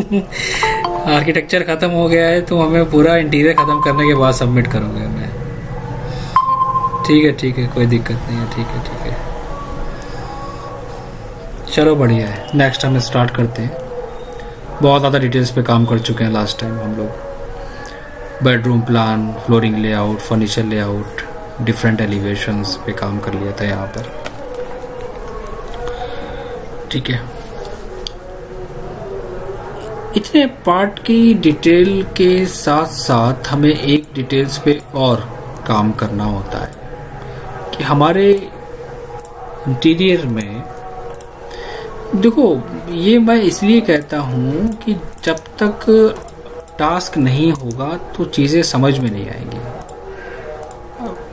Architecture ख़त्म हो गया है, तो हमें पूरा इंटीरियर ख़त्म करने के बाद सबमिट करोगे हमें? ठीक है, कोई दिक्कत नहीं है। ठीक है, चलो बढ़िया है। नेक्स्ट हम स्टार्ट करते हैं। बहुत ज़्यादा डिटेल्स पे काम कर चुके हैं लास्ट टाइम हम लोग। Bedroom plan, flooring layout, furniture layout, different elevations पे काम कर लिया था यहाँ पर। ठीक है, इतने पार्ट की डिटेल के साथ साथ हमें एक डिटेल्स पे और काम करना होता है कि हमारे इंटीरियर में, देखो ये मैं इसलिए कहता हूँ कि जब तक टास्क नहीं होगा तो चीज़ें समझ में नहीं आएंगी।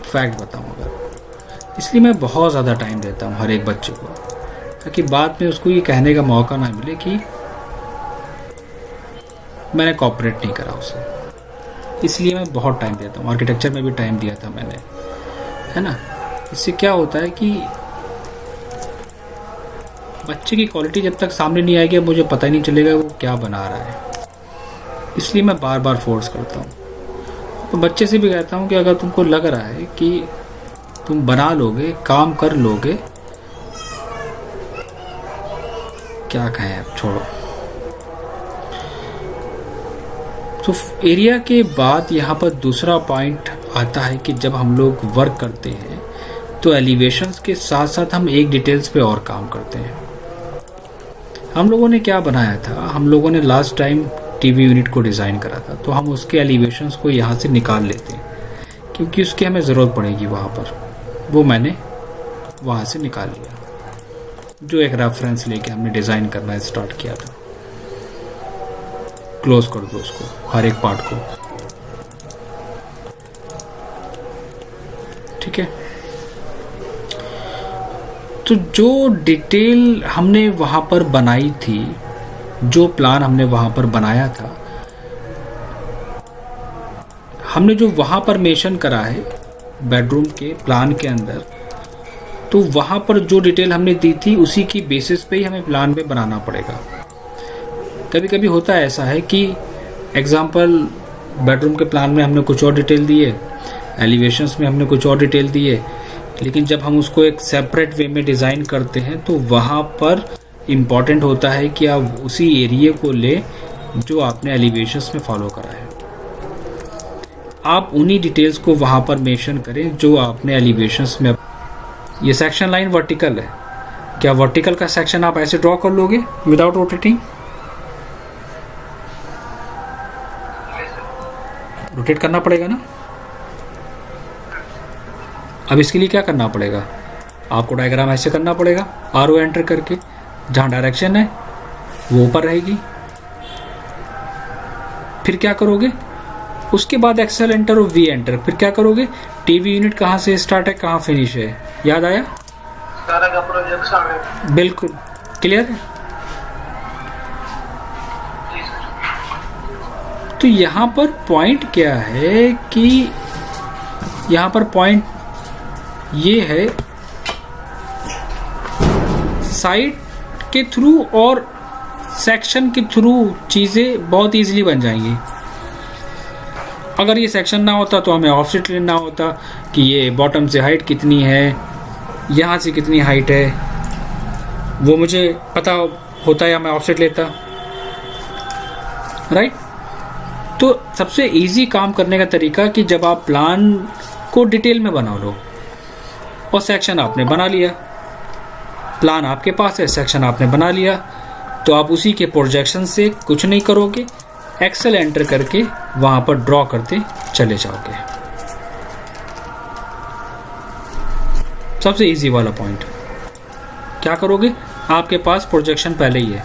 फैक्ट बताऊँ अगर, इसलिए मैं बहुत ज़्यादा टाइम देता हूँ हर एक बच्चे को, ताकि बाद में उसको ये कहने का मौका ना मिले कि मैंने कोऑपरेट नहीं करा उसे। इसलिए मैं बहुत टाइम देता हूँ। आर्किटेक्चर में भी टाइम दिया था मैंने, है ना। इससे क्या होता है कि बच्चे की क्वालिटी जब तक सामने नहीं आएगी मुझे पता ही नहीं चलेगा वो क्या बना रहा है। इसलिए मैं बार बार फोर्स करता हूँ। तो बच्चे से भी कहता हूँ कि अगर तुमको लग रहा है कि तुम बना लोगे, काम कर लोगे, क्या कहें अब, छोड़ो। तो एरिया के बाद यहाँ पर दूसरा पॉइंट आता है कि जब हम लोग वर्क करते हैं तो एलिवेशंस के साथ साथ हम एक डिटेल्स पे और काम करते हैं। हम लोगों ने क्या बनाया था, हम लोगों ने लास्ट टाइम टीवी यूनिट को डिज़ाइन करा था, तो हम उसके एलिवेशंस को यहाँ से निकाल लेते हैं क्योंकि उसकी हमें ज़रूरत पड़ेगी वहाँ पर। वो मैंने वहाँ से निकाल लिया, जो एक रेफरेंस लेके हमने डिज़ाइन करना स्टार्ट किया था। क्लोज कर दो उसको, हर एक पार्ट को। ठीक है, तो जो डिटेल हमने वहां पर बनाई थी, जो प्लान हमने वहां पर बनाया था, हमने जो वहां पर मेंशन करा है बेडरूम के प्लान के अंदर, तो वहां पर जो डिटेल हमने दी थी उसी की बेसिस पे ही हमें प्लान पे बनाना पड़ेगा। कभी कभी होता है ऐसा है कि एग्जांपल बेडरूम के प्लान में हमने कुछ और डिटेल दिए, एलिवेशंस में हमने कुछ और डिटेल दिए, लेकिन जब हम उसको एक सेपरेट वे में डिज़ाइन करते हैं तो वहाँ पर इम्पॉर्टेंट होता है कि आप उसी एरिया को ले जो आपने एलिवेशंस में फॉलो करा है। आप उन्हीं डिटेल्स को वहाँ पर मेंशन करें जो आपने एलिवेशंस में। ये सेक्शन लाइन वर्टिकल है, क्या वर्टिकल का सेक्शन आप ऐसे ड्रॉ कर लोगे विदाउट रोटेटिंग? रोटेट करना पड़ेगा ना। अब इसके लिए क्या करना पड़ेगा, आपको डायग्राम ऐसे करना पड़ेगा, आरओ एंटर करके, जहां डायरेक्शन है वो ऊपर रहेगी। फिर क्या करोगे, उसके बाद एक्सेल एंटर और वी एंटर। फिर क्या करोगे, टीवी यूनिट कहां से स्टार्ट है कहां फिनिश है, याद आया? सारा का प्रोजेक्शन है। बिल्कुल क्लियर है। तो यहाँ पर पॉइंट क्या है कि यहाँ पर पॉइंट ये है, साइड के थ्रू और सेक्शन के थ्रू चीज़ें बहुत इजीली बन जाएंगी। अगर ये सेक्शन ना होता तो हमें ऑफसेट लेना होता कि ये बॉटम से हाइट कितनी है, यहाँ से कितनी हाइट है, वो मुझे पता होता या मैं ऑफसेट लेता, राइट। तो सबसे इजी काम करने का तरीका कि जब आप प्लान को डिटेल में बना लो और सेक्शन आपने बना लिया, प्लान आपके पास है, सेक्शन आपने बना लिया, तो आप उसी के प्रोजेक्शन से कुछ नहीं करोगे, एक्सेल एंटर करके वहां पर ड्रॉ करते चले जाओगे। सबसे इजी वाला पॉइंट क्या करोगे, आपके पास प्रोजेक्शन पहले ही है,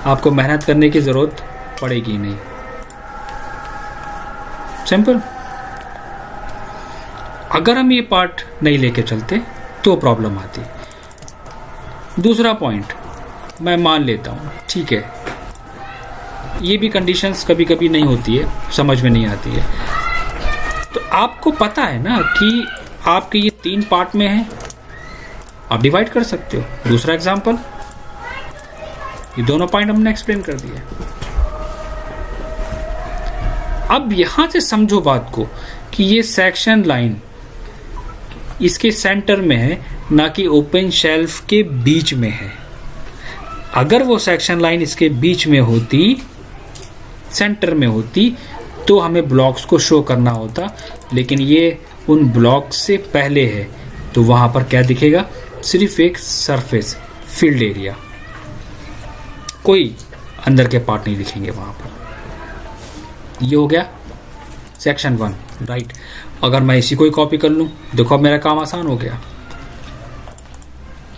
आपको मेहनत करने की जरूरत पड़ेगी नहीं। सिंपल। अगर हम ये पार्ट नहीं लेके चलते तो प्रॉब्लम आती। दूसरा पॉइंट मैं मान लेता हूं, ठीक है, ये भी कंडीशंस कभी कभी नहीं होती है, समझ में नहीं आती है, तो आपको पता है ना कि आपके ये 3 पार्ट में है, आप डिवाइड कर सकते हो। दूसरा एग्जांपल, ये दोनों पॉइंट हमने एक्सप्लेन कर दिए। अब यहां से समझो बात को कि ये सेक्शन लाइन इसके सेंटर में है, ना कि ओपन शेल्फ के बीच में है। अगर वो सेक्शन लाइन इसके बीच में होती, सेंटर में होती, तो हमें ब्लॉक्स को शो करना होता, लेकिन ये उन ब्लॉक्स से पहले है, तो वहां पर क्या दिखेगा? सिर्फ एक सरफेस फील्ड एरिया, कोई अंदर के पार्ट नहीं दिखेंगे वहां पर। ये हो गया सेक्शन 1, राइट। अगर मैं इसी को ही कॉपी कर लूं, देखो अब मेरा काम आसान हो गया,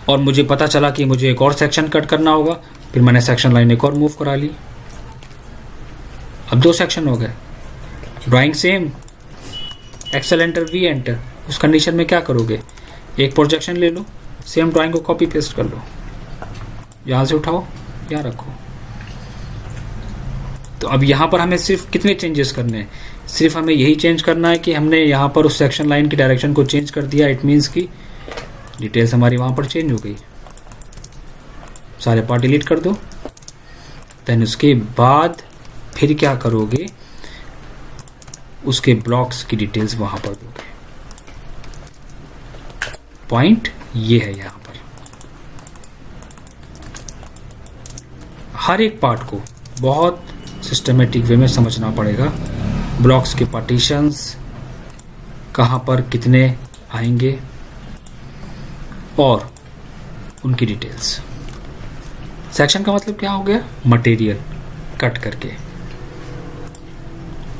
और मुझे पता चला कि मुझे एक और सेक्शन कट करना होगा, फिर मैंने सेक्शन लाइन एक और मूव करा ली। अब 2 सेक्शन हो गए। Drawing same, XL enter, V enter. उस कंडीशन में क्या करोगे? एक प्रोजेक्शन ले लो, सेम ड्राइंग को कॉपी पेस्ट कर लो, यहां से उठाओ, यहां रखो। तो अब यहां पर हमें सिर्फ कितने चेंजेस करने हैं? सिर्फ हमें यही चेंज करना है कि हमने यहां पर उस सेक्शन लाइन की डायरेक्शन को चेंज कर दिया। इट मीन्स की डिटेल्स हमारी वहां पर चेंज हो गई। सारे पार्ट डिलीट कर दो। देन उसके बाद फिर क्या करोगे? उसके ब्लॉक्स की डिटेल्स वहां पर दोगे। पॉइंट ये है, यहां पर हर एक पार्ट को बहुत सिस्टमेटिक वे में समझना पड़ेगा। ब्लॉक्स के पार्टीशंस कहां पर कितने आएंगे और उनकी डिटेल्स। सेक्शन का मतलब क्या हो गया? मटेरियल कट करके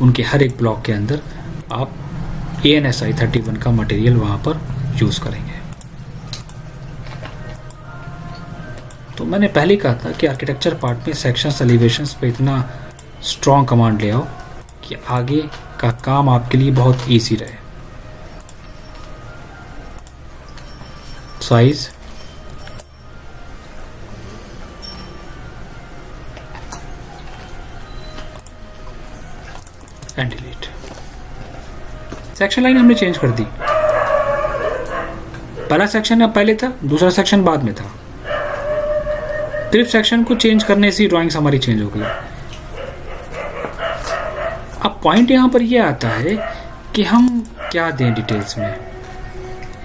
उनके हर एक ब्लॉक के अंदर आप ANSI 31 का मटेरियल वहां पर यूज करेंगे। तो मैंने पहले कहा था कि आर्किटेक्चर पार्ट में सेक्शंस, एलिवेशंस पे इतना स्ट्रॉन्ग कमांड ले आओ कि आगे का काम आपके लिए बहुत इजी रहे। Size, and delete. Section line हमने चेंज कर दी। पहला सेक्शन अब पहले था, दूसरा सेक्शन बाद में था। सिर्फ सेक्शन को चेंज करने से ड्राइंग्स हमारी चेंज हो गई। अब पॉइंट यहां पर यह आता है कि हम क्या दें डिटेल्स में।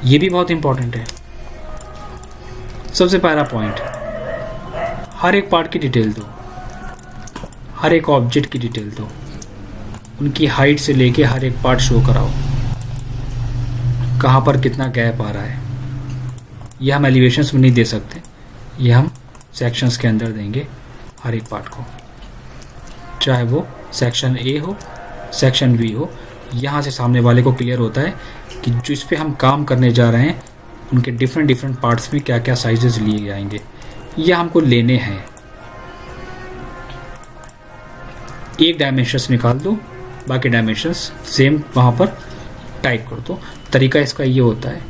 यह भी बहुत इंपॉर्टेंट है। सबसे पहला पॉइंट, हर एक पार्ट की डिटेल दो, हर एक ऑब्जेक्ट की डिटेल दो, उनकी हाइट से लेके हर एक पार्ट शो कराओ, कहां पर कितना गैप आ रहा है। यह हम एलिवेशंस में नहीं दे सकते, यह हम सेक्शंस के अंदर देंगे हर एक पार्ट को, चाहे वो सेक्शन A हो, सेक्शन B हो। यहाँ से सामने वाले को क्लियर होता है कि जो इस पे हम काम करने जा रहे हैं उनके डिफरेंट पार्ट्स में क्या क्या साइजेस लिए जाएंगे, यह हमको लेने हैं। एक डायमेंशंस निकाल दो, बाकी डायमेंशंस सेम वहाँ पर टाइप कर दो। तरीका इसका ये होता है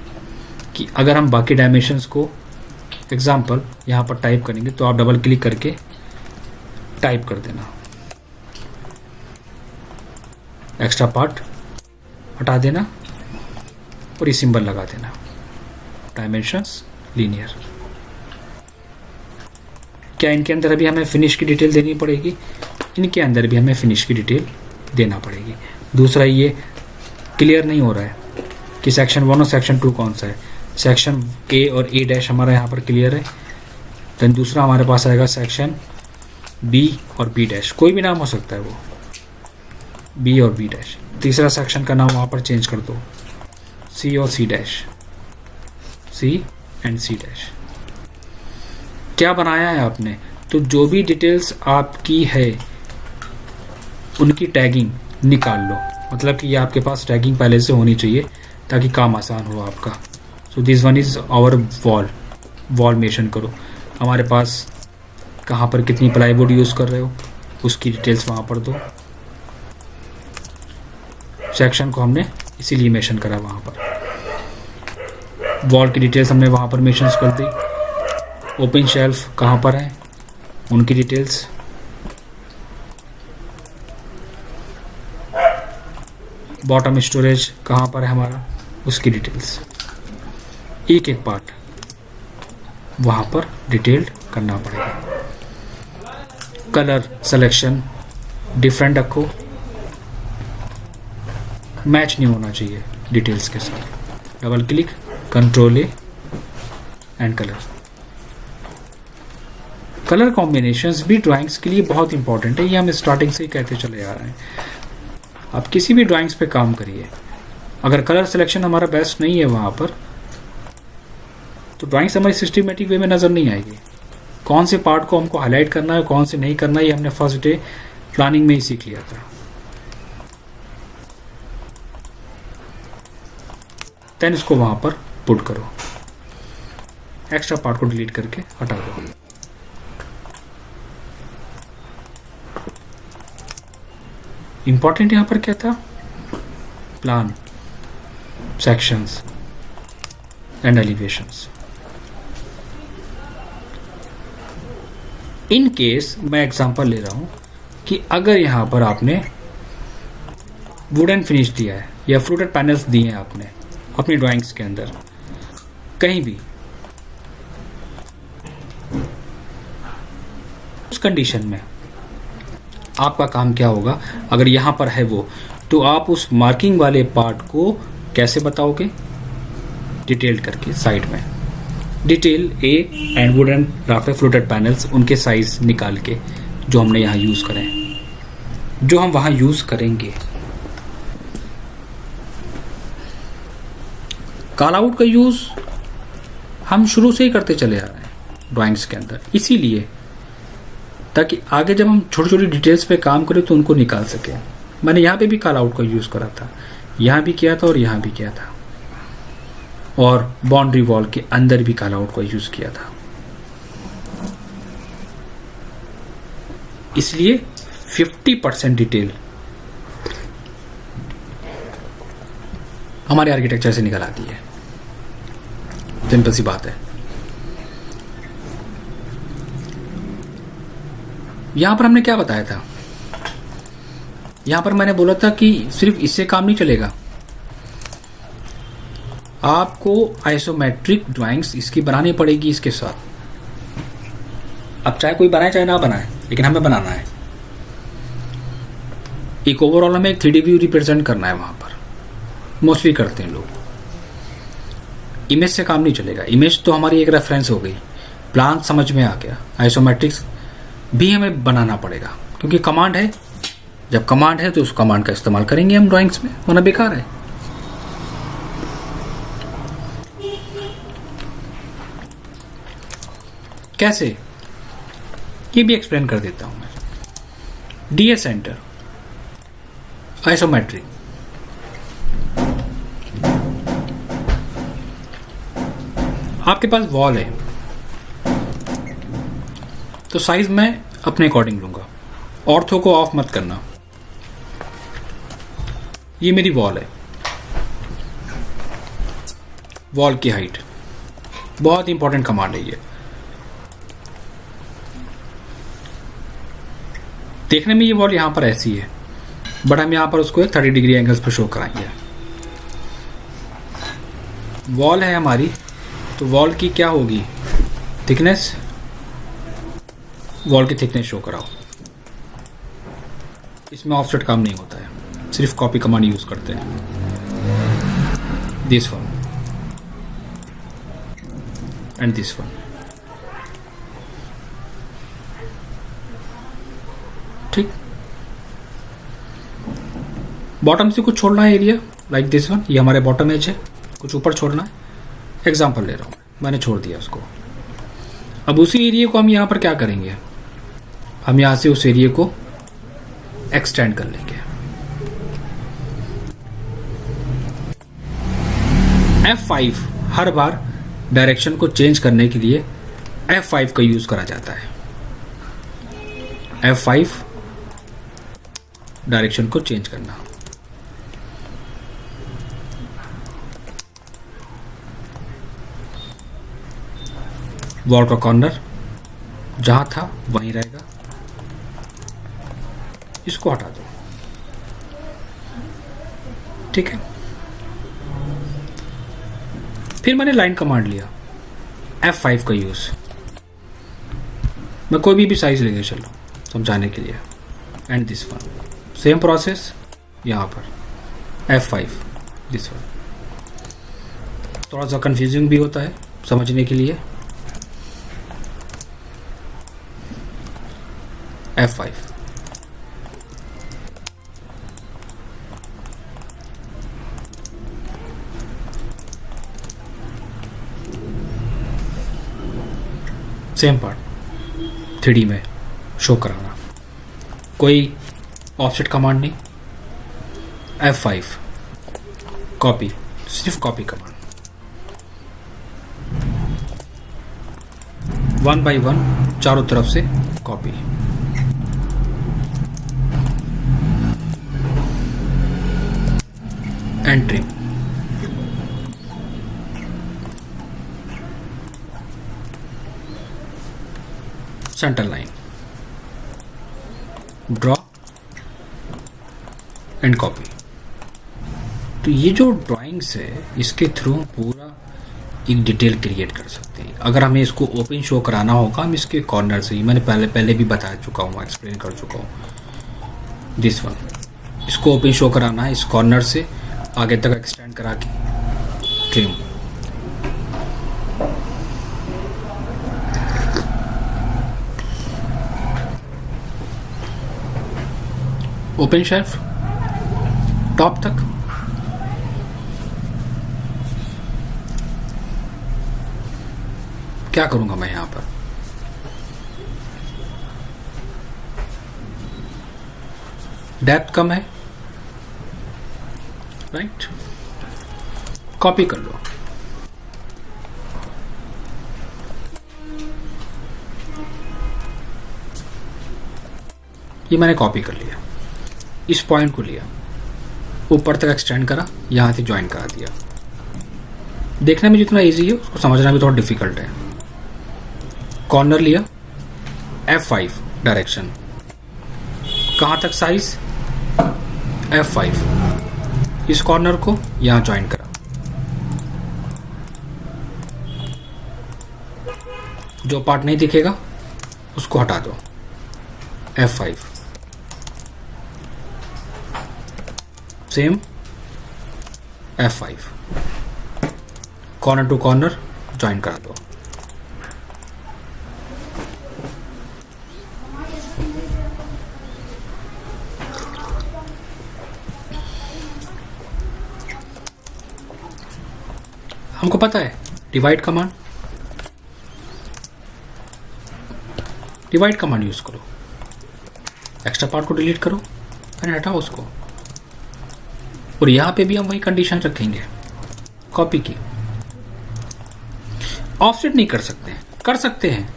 कि अगर हम बाकी डायमेंशंस को एग्जाम्पल यहाँ पर टाइप करेंगे तो आप डबल क्लिक करके टाइप कर देना, एक्स्ट्रा पार्ट हटा देना और ये सिंबल लगा देना, डायमेंशंस लीनियर। क्या इनके अंदर अभी हमें फिनिश की डिटेल देनी पड़ेगी? इनके अंदर भी हमें फिनिश की डिटेल देना पड़ेगी। दूसरा, ये क्लियर नहीं हो रहा है कि सेक्शन 1 और सेक्शन 2 कौन सा है। सेक्शन A और A' हमारा यहाँ पर क्लियर है। देन दूसरा हमारे पास आएगा सेक्शन B और B', कोई भी नाम हो सकता है वो, B और B'। तीसरा सेक्शन का नाम वहाँ पर चेंज कर दो, C और C', C एंड C'। क्या बनाया है आपने? तो जो भी डिटेल्स आपकी है उनकी टैगिंग निकाल लो, मतलब कि ये आपके पास टैगिंग पहले से होनी चाहिए ताकि काम आसान हो आपका। So this one is our wall mention करो, हमारे पास कहाँ पर कितनी प्लाईवुड यूज़ कर रहे हो उसकी डिटेल्स वहाँ पर दो। सेक्शन को हमने इसीलिए मेंशन करा वहाँ पर। वॉल की डिटेल्स हमने वहाँ पर मेंशन कर दी। ओपन शेल्फ कहाँ पर है उनकी डिटेल्स। बॉटम स्टोरेज कहाँ पर है हमारा उसकी डिटेल्स। एक एक पार्ट वहाँ पर डिटेल्ड करना पड़ेगा। कलर सिलेक्शन डिफरेंट रखो, मैच नहीं होना चाहिए डिटेल्स के साथ। Double click, control A and colour. Colour combinations भी ड्राइंग्स के लिए बहुत इंपॉर्टेंट है, ये हम स्टार्टिंग से ही कहते चले आ रहे हैं। आप किसी भी ड्राइंग्स पे काम करिए, अगर कलर सिलेक्शन हमारा बेस्ट नहीं है वहाँ पर, तो ड्राइंग्स हमारी सिस्टमेटिक वे में नज़र नहीं आएगी। कौन से पार्ट को हमको हाईलाइट करना है, कौन से नहीं करना है, ये हमने फर्स्ट डे प्लानिंग में ही सीख लिया था। देन इसको वहाँ पर पुट करो, एक्स्ट्रा पार्ट को डिलीट करके हटा दो। इंपॉर्टेंट यहां पर क्या था? Plan, sections and elevations. In case मैं एग्जांपल ले रहा हूं कि अगर यहां पर आपने वुडन फिनिश दिया है या फ्रूटेड पैनल्स दिए हैं आपने अपनी ड्राइंग्स के अंदर कहीं भी, उस कंडीशन में आपका काम क्या होगा? अगर यहां पर है वो, तो आप उस मार्किंग वाले पार्ट को कैसे बताओगे? डिटेल्ड करके साइड में detail A and wooden rafter floated panels, उनके साइज निकाल के जो हमने यहां यूज करें, जो हम वहां यूज करेंगे। कॉल आउट का यूज हम शुरू से ही करते चले आ रहे हैं ड्राइंग्स के अंदर, इसीलिए ताकि आगे जब हम छोटी छोटी डिटेल्स पे काम करें तो उनको निकाल सके। मैंने यहाँ पे भी कॉल आउट का यूज करा था, यहाँ भी किया था और यहाँ भी किया था, और बाउंड्री वॉल के अंदर भी कॉल आउट का यूज किया था। इसलिए 50% डिटेल हमारे आर्किटेक्चर से निकल आती है। सिंपल सी बात है। यहां पर हमने क्या बताया था? यहां पर मैंने बोला था कि सिर्फ इससे काम नहीं चलेगा, आपको आइसोमेट्रिक ड्राइंग्स इसकी बनानी पड़ेगी इसके साथ। अब चाहे कोई बनाए चाहे ना बनाए, लेकिन हमें बनाना है। एक ओवरऑल हमें एक 3D व्यू रिप्रेजेंट करना है वहां पर, मोस्टली करते हैं लोग। इमेज से काम नहीं चलेगा, इमेज तो हमारी एक रेफरेंस हो गई, प्लान समझ में आ गया, आइसोमेट्रिक्स भी हमें बनाना पड़ेगा, क्योंकि कमांड है। जब कमांड है तो उस कमांड का इस्तेमाल करेंगे हम ड्राइंग्स में, वरना बेकार है। कैसे, ये भी एक्सप्लेन कर देता हूं मैं। डीएस सेंटर आइसोमेट्रिक, आपके पास वॉल है तो साइज मैं अपने अकॉर्डिंग लूंगा, ऑर्थो को ऑफ मत करना। ये मेरी वॉल है, वॉल की हाइट बहुत इंपॉर्टेंट कमांड है ये। देखने में ये वॉल यहां पर ऐसी है, बट हम यहां पर उसको 30 डिग्री एंगल्स पर शो कराएंगे। वॉल है हमारी, तो वॉल की क्या होगी? थिकनेस, वॉल की थिकनेस शो कराओ। इसमें ऑफसेट काम नहीं होता है, सिर्फ कॉपी कमांड यूज करते हैं। This one and this one, ठीक। बॉटम से कुछ छोड़ना है एरिया, लाइक दिस वन, ये हमारे बॉटम एज है, कुछ ऊपर छोड़ना है। एग्जांपल ले रहा हूं, मैंने छोड़ दिया उसको। अब उसी एरिया को हम यहां पर क्या करेंगे? हम यहां से उस एरिया को एक्सटेंड कर लेंगे। F5 हर बार डायरेक्शन को चेंज करने के लिए F5 का यूज करा जाता है। F5 डायरेक्शन को चेंज करना। वॉल का कॉर्नर जहां था वहीं रहेगा, इसको हटा दो, ठीक है। फिर मैंने लाइन कमांड लिया, F5 का यूज। मैं कोई भी साइज लेके चल रहा हूं समझाने के लिए। And this one, same process यहां पर F5 दिस वन। थोड़ा सा कंफ्यूजिंग भी होता है समझने के लिए। F5 सेम पार्ट 3D में शो कराना, कोई ऑफसेट कमांड नहीं। F5 कॉपी, सिर्फ कॉपी कमांड, 1 by 1 चारों तरफ से copy. Entry centre line, draw and copy. तो ये जो ड्राइंग्स है इसके थ्रू हम पूरा एक डिटेल क्रिएट कर सकते हैं। अगर हमें इसको ओपन शो कराना होगा हम इसके कॉर्नर से ही, मैंने पहले भी बता चुका हूँ, एक्सप्लेन कर चुका हूँ। दिस वन, इसको ओपन शो कराना है इस कॉर्नर से आगे तक एक्सटेंड करा के ट्रिम। ओपन शेल्फ टॉप तक, क्या करूंगा मैं यहां पर, डेप्थ कम है, राइट, कॉपी कर लो। ये मैंने कॉपी कर लिया, इस पॉइंट को लिया, ऊपर तक एक्सटेंड करा, यहां से ज्वाइन करा दिया। देखने में जितना इजी है उसको समझना भी थोड़ा डिफिकल्ट है। कॉर्नर लिया, F5 डायरेक्शन, कहां तक साइज, F5, इस कॉर्नर को यहां ज्वाइन करा, जो पार्ट नहीं दिखेगा उसको हटा दो, F5, same F5, corner to corner join करा दो। हमको पता है divide command, divide command use करो, एक्स्ट्रा पार्ट को डिलीट करो, फिर हटाओ उसको। और यहां पे भी हम वही कंडीशन रखेंगे, कॉपी की। ऑफसेट नहीं कर सकते हैं, कर सकते हैं,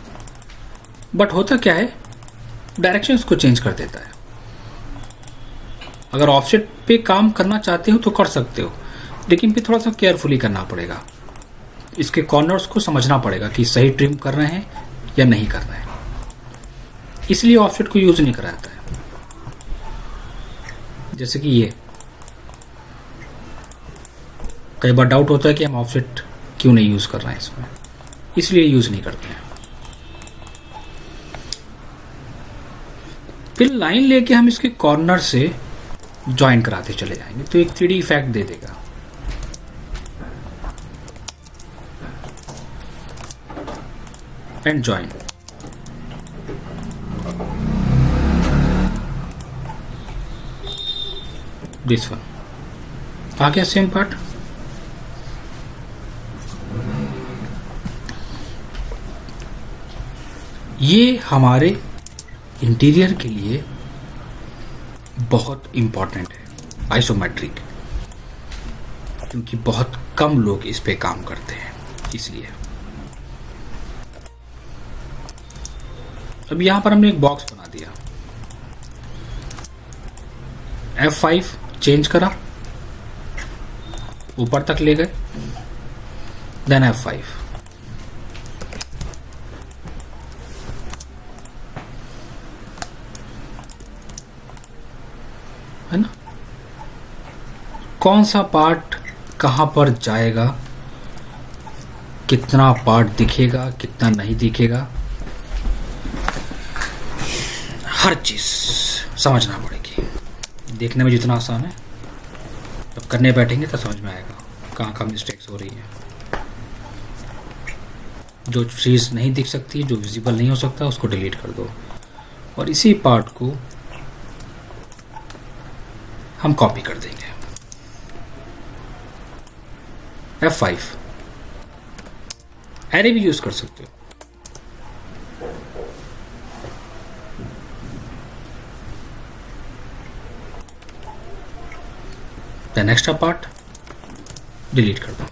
बट होता क्या है डायरेक्शंस को चेंज कर देता है। अगर ऑफसेट पे काम करना चाहते हो तो कर सकते हो, लेकिन फिर थोड़ा सा केयरफुली करना पड़ेगा, इसके कॉर्नर्स को समझना पड़ेगा कि सही ट्रिम कर रहे हैं या नहीं कर रहे हैं, इसलिए ऑफसेट को यूज नहीं करा जाता है। जैसे कि ये कई बार डाउट होता है कि हम ऑफसेट क्यों नहीं यूज कर रहे हैं इसमें, इसलिए यूज नहीं करते हैं। फिर लाइन लेके हम इसके कॉर्नर से ज्वाइन कराते चले जाएंगे तो एक 3D इफेक्ट दे देगा। एंड ज्वाइन, दिस वन आ गया सेम पार्ट। ये हमारे इंटीरियर के लिए बहुत इंपॉर्टेंट है आइसोमेट्रिक, क्योंकि बहुत कम लोग इस पे काम करते हैं, इसलिए। अब यहां पर हमने एक बॉक्स बना दिया, F5 चेंज करा, ऊपर तक ले गए, देन F5, है ना, कौन सा पार्ट कहां पर जाएगा, कितना पार्ट दिखेगा, कितना नहीं दिखेगा, हर चीज समझना पड़ेगी। देखने में जितना आसान है जब करने बैठेंगे तो समझ में आएगा कहाँ कहाँ मिस्टेक्स हो रही हैं। जो चीज़ नहीं दिख सकती, जो विजिबल नहीं हो सकता, उसको डिलीट कर दो और इसी पार्ट को हम कॉपी कर देंगे। F5 एरे भी यूज कर सकते हो। देन एक्स्ट्रा पार्ट डिलीट कर दो।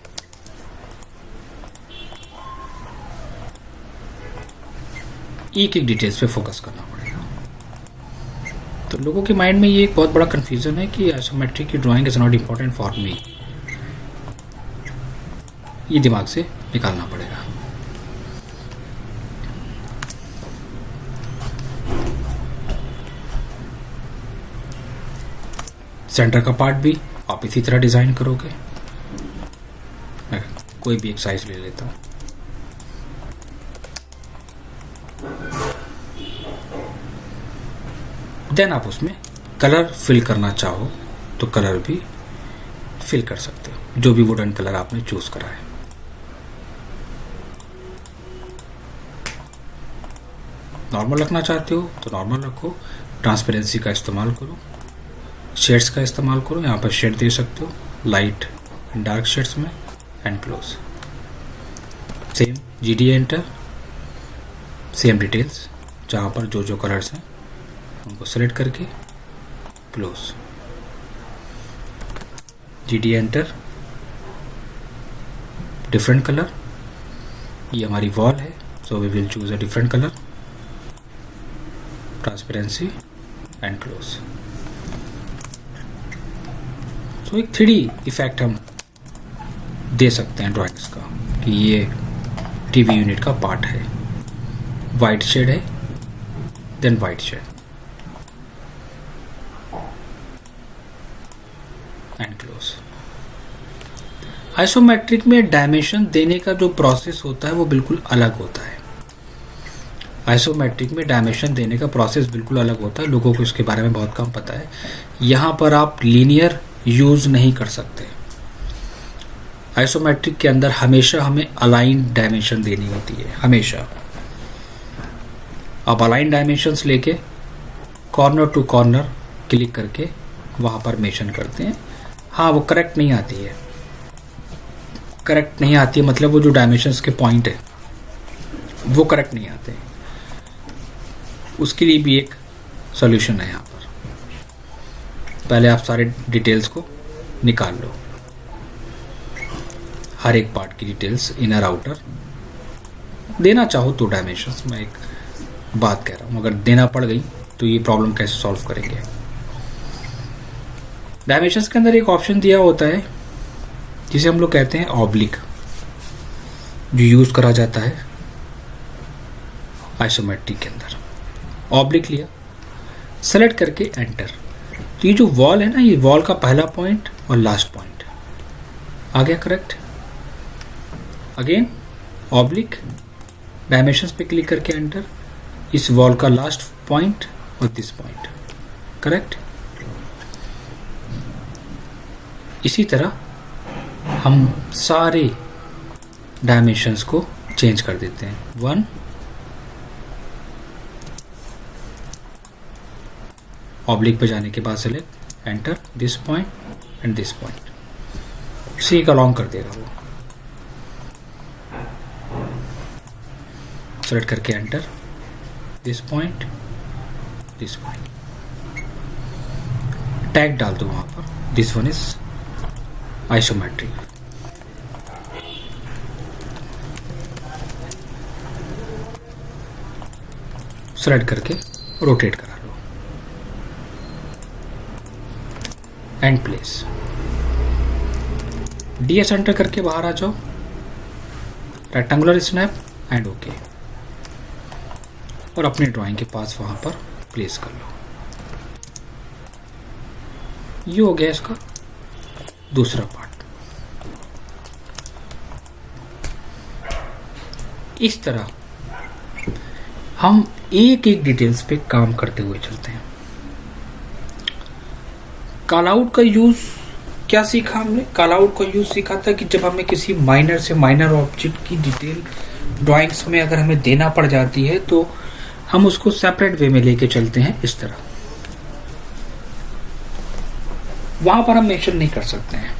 एक एक डिटेल्स पे फोकस करना पड़ेगा। तो लोगों के माइंड में ये एक बहुत बड़ा कंफ्यूजन है कि आइसोमेट्रिक की drawing is not important for me. ये दिमाग से निकालना पड़ेगा। सेंटर का पार्ट भी आप इसी तरह डिजाइन करोगे। मैं कोई भी एक साइज ले लेता हूं। देन आप उसमें कलर फिल करना चाहो तो कलर भी फिल कर सकते हो, जो भी वुडन कलर आपने चूज करा है। नॉर्मल रखना चाहते हो तो नॉर्मल रखो, ट्रांसपेरेंसी का इस्तेमाल करो, शेड्स का इस्तेमाल करो। यहाँ पर शेड दे सकते हो, लाइट एंड डार्क शेड्स में, and close. Same GD enter, same details, जहाँ पर जो जो कलर्स हैं उनको सेलेक्ट करके close. GD enter, different colour, ये हमारी वॉल है so we will choose a different colour, transparency and close. तो एक 3D इफेक्ट हम दे सकते हैं ड्राइंग्स का कि ये टीवी यूनिट का पार्ट है। वाइट शेड है, then white shade and close. Isometric में डायमेंशन देने का जो प्रोसेस होता है वो बिल्कुल अलग होता है। आइसोमेट्रिक में डायमेंशन देने का प्रोसेस बिल्कुल अलग होता है, लोगों को इसके बारे में बहुत कम पता है। यहाँ पर आप लीनियर यूज नहीं कर सकते। आइसोमेट्रिक के अंदर हमेशा हमें अलाइन डायमेंशन देनी होती है, हमेशा। आप अलाइन डायमेंशंस लेके कॉर्नर टू कॉर्नर क्लिक करके वहाँ पर मेंशन करते हैं। हाँ, वो करेक्ट नहीं आती है। करेक्ट नहीं आती है मतलब वो जो डायमेंशंस के पॉइंट है वो करेक्ट नहीं आते हैं। उसके लिए भी एक सॉल्यूशन है यहाँ पर। पहले आप सारे डिटेल्स को निकाल लो, हर एक पार्ट की डिटेल्स, इनर आउटर। देना चाहो तो डायमेंशंस, मैं एक बात कह रहा हूँ, अगर देना पड़ गई तो ये प्रॉब्लम कैसे सॉल्व करेंगे। डायमेंशंस के अंदर एक ऑप्शन दिया होता है जिसे हम लोग कहते हैं ऑब्लिक, जो यूज करा जाता है आइसोमेट्रिक के अंदर। ऑब्लिक लिया, सेलेक्ट करके एंटर। तो ये जो वॉल है ना, ये वॉल का पहला पॉइंट और लास्ट पॉइंट आ गया करेक्ट। अगेन ऑब्लिक, डायमेंशंस पे क्लिक करके एंटर। इस वॉल का लास्ट पॉइंट और दिस पॉइंट करेक्ट। इसी तरह हम सारे डायमेंशंस को चेंज कर देते हैं। 1 ऑब्लिक पे जाने के बाद select enter, this point and this point. C का लॉन्ग कर देगा वो। सेलेक्ट करके enter, this point, this point. Tag डाल दो वहां पर, this one is isometric. Select करके रोटेट करा लो एंड प्लेस। DS एंटर करके बाहर आ जाओ, रेक्टेंगुलर स्नैप एंड ओके, और अपने ड्राइंग के पास वहां पर प्लेस कर लो। ये हो गया इसका दूसरा पार्ट। इस तरह हम एक एक डिटेल्स पे काम करते हुए चलते हैं। कॉल आउट का यूज क्या सीखा हमने? कॉल आउट का यूज सीखा था कि जब हमें किसी माइनर से माइनर ऑब्जेक्ट की डिटेल ड्राइंग्स में अगर हमें देना पड़ जाती है तो हम उसको सेपरेट वे में लेके चलते हैं इस तरह। वहां पर हम मेंशन नहीं कर सकते हैं।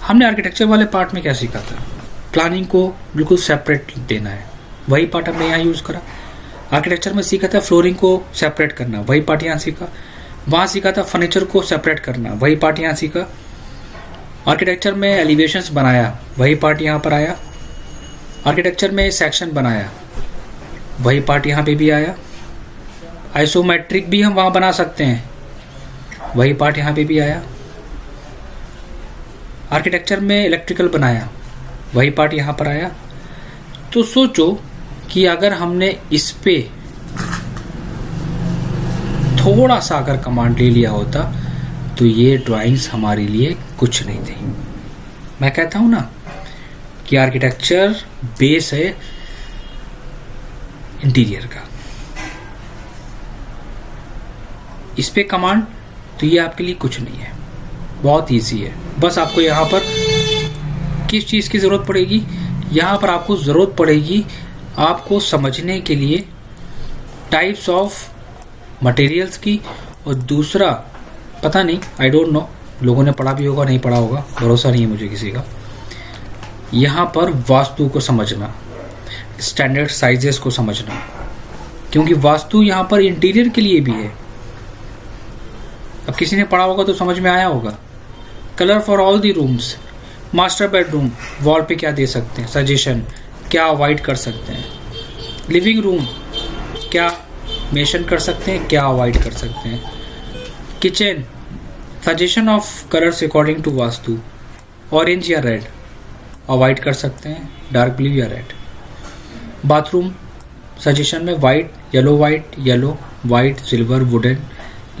हमने आर्किटेक्चर वाले पार्ट में क्या सीखा था? प्लानिंग को बिल्कुल सेपरेट देना है, वही पार्ट हमने यहाँ यूज करा। आर्किटेक्चर में सीखा था फ्लोरिंग को सेपरेट करना, वही पार्ट यहाँ सीखा। वहां सीखा था फर्नीचर को सेपरेट करना, वही पार्ट यहाँ सीखा। आर्किटेक्चर में एलिवेशंस बनाया, वही पार्ट यहाँ पर आया। आर्किटेक्चर में सेक्शन बनाया, वही पार्ट यहाँ पे भी आया। आइसोमेट्रिक भी हम वहां बना सकते हैं, वही पार्ट यहाँ पे भी आया। आर्किटेक्चर में इलेक्ट्रिकल बनाया, वही पार्ट यहाँ पर आया। तो सोचो कि अगर हमने इस पे थोड़ा सा अगर कमांड ले लिया होता तो ये ड्राइंग्स हमारे लिए कुछ नहीं थी। मैं कहता हूं ना कि आर्किटेक्चर बेस है इंटीरियर का। इस पे कमांड तो ये आपके लिए कुछ नहीं है, बहुत इजी है। बस आपको यहाँ पर किस चीज़ की ज़रूरत पड़ेगी? यहाँ पर आपको ज़रूरत पड़ेगी आपको समझने के लिए टाइप्स ऑफ मटेरियल्स की, और दूसरा पता नहीं, आई डोंट नो, लोगों ने पढ़ा भी होगा नहीं पढ़ा होगा, भरोसा नहीं है मुझे किसी का। यहाँ पर वास्तु को समझना, स्टैंडर्ड साइजेस को समझना, क्योंकि वास्तु यहाँ पर इंटीरियर के लिए भी है। अब किसी ने पढ़ा होगा तो समझ में आया होगा। Colour for all the rooms, master bedroom wall पे क्या दे सकते हैं, सजेशन क्या अवॉइड कर सकते हैं। लिविंग रूम क्या मेंशन कर सकते हैं, क्या अवॉइड कर सकते हैं। Kitchen suggestion of colours according to vastu, orange या रेड अवॉइड कर सकते हैं, डार्क ब्लू या रेड। बाथरूम सजेशन में white, yellow, white, silver, wooden,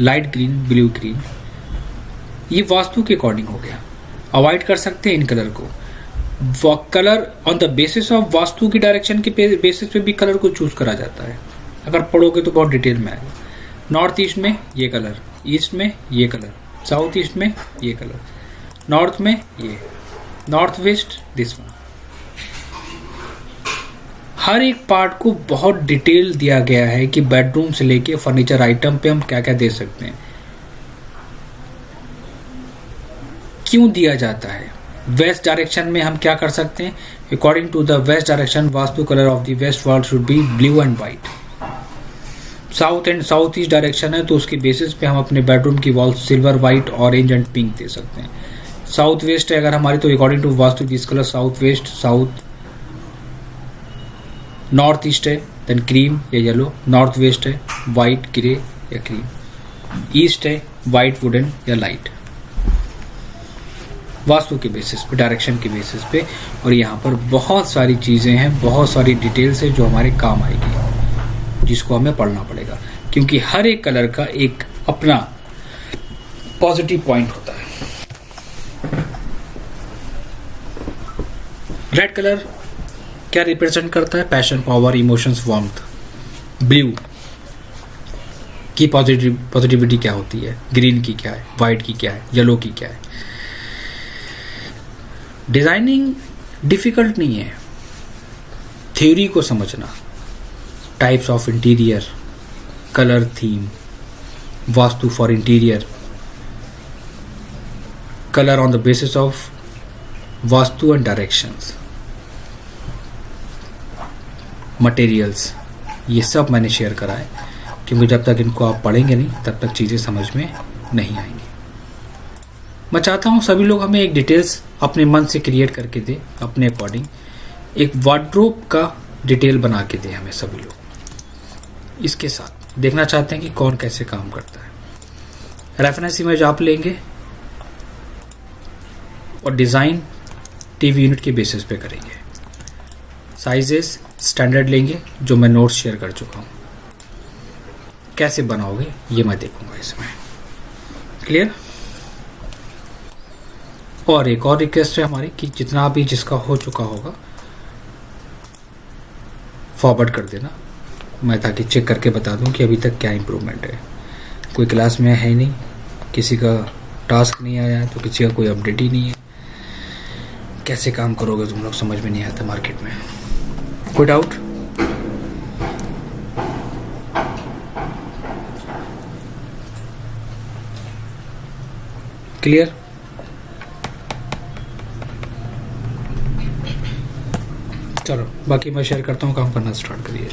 light green, blue green. ये वास्तु के अकॉर्डिंग हो गया। अवॉइड कर सकते हैं इन कलर को। Colour on the basis of vastu की डायरेक्शन के बेसिस पे भी कलर को चूज करा जाता है। अगर पढ़ोगे तो बहुत डिटेल में आएगा। नॉर्थ ईस्ट में ये कलर, ईस्ट में ये कलर, साउथ ईस्ट में ये कलर, नॉर्थ में ये, नॉर्थ वेस्ट दिस वन। हर एक पार्ट को बहुत डिटेल दिया गया है कि बेडरूम से लेके फर्नीचर आइटम पे हम क्या क्या दे सकते हैं, क्यों दिया जाता है। वेस्ट डायरेक्शन में हम क्या कर सकते हैं, according to the west direction vastu colour of the west wall should be blue and white. South and south east direction है तो उसके बेसिस पे हम अपने बेडरूम की wall silver, white, orange and pink दे सकते हैं। साउथ वेस्ट है अगर हमारी तो according to vastu this colour south west, south. North east है देन क्रीम या येलो, नॉर्थ वेस्ट है व्हाइट, ग्रे या क्रीम, ईस्ट है व्हाइट, वुडन या लाइट। वास्तु के बेसिस पे, डायरेक्शन के बेसिस पे। और यहाँ पर बहुत सारी चीजें हैं, बहुत सारी डिटेल्स है जो हमारे काम आएगी, जिसको हमें पढ़ना पड़ेगा, क्योंकि हर एक कलर का एक अपना पॉजिटिव पॉइंट होता है। रेड कलर क्या रिप्रेजेंट करता है? Passion, power, emotions, warmth. Blue की पॉजिटिविटी क्या होती है, ग्रीन की क्या है, व्हाइट की क्या है, येलो की क्या है। डिजाइनिंग डिफिकल्ट नहीं है, थ्योरी को समझना, types of interior, colour theme, vastu for interior, colour on the basis of vastu and directions, materials, ये सब मैंने शेयर करा है, क्योंकि जब तक इनको आप पढ़ेंगे नहीं तब तक चीज़ें समझ में नहीं आएंगी। मैं चाहता हूँ सभी लोग हमें एक डिटेल्स अपने मन से क्रिएट करके दे, अपने अकॉर्डिंग एक वार्डरोब का डिटेल बना के दे हमें सभी लोग। इसके साथ देखना चाहते हैं कि कौन कैसे काम करता है। रेफरेंस इमेज आप लेंगे और डिज़ाइन टीवी यूनिट के बेसिस पे करेंगे। साइजेस स्टैंडर्ड लेंगे जो मैं नोट्स शेयर कर चुका हूँ। कैसे बनाओगे ये मैं देखूंगा इसमें। क्लियर? और एक और रिक्वेस्ट है हमारी कि जितना भी जिसका हो चुका होगा फॉरवर्ड कर देना, मैं ताकि चेक करके बता दूं कि अभी तक क्या इम्प्रूवमेंट है। कोई क्लास में है नहीं, किसी का टास्क नहीं आया तो किसी का कोई अपडेट ही नहीं है। कैसे काम करोगे तुम लोग, समझ में नहीं आता मार्केट में। कोई डाउट? क्लियर? चलो बाकी मैं शेयर करता हूँ, काम करना स्टार्ट करिए।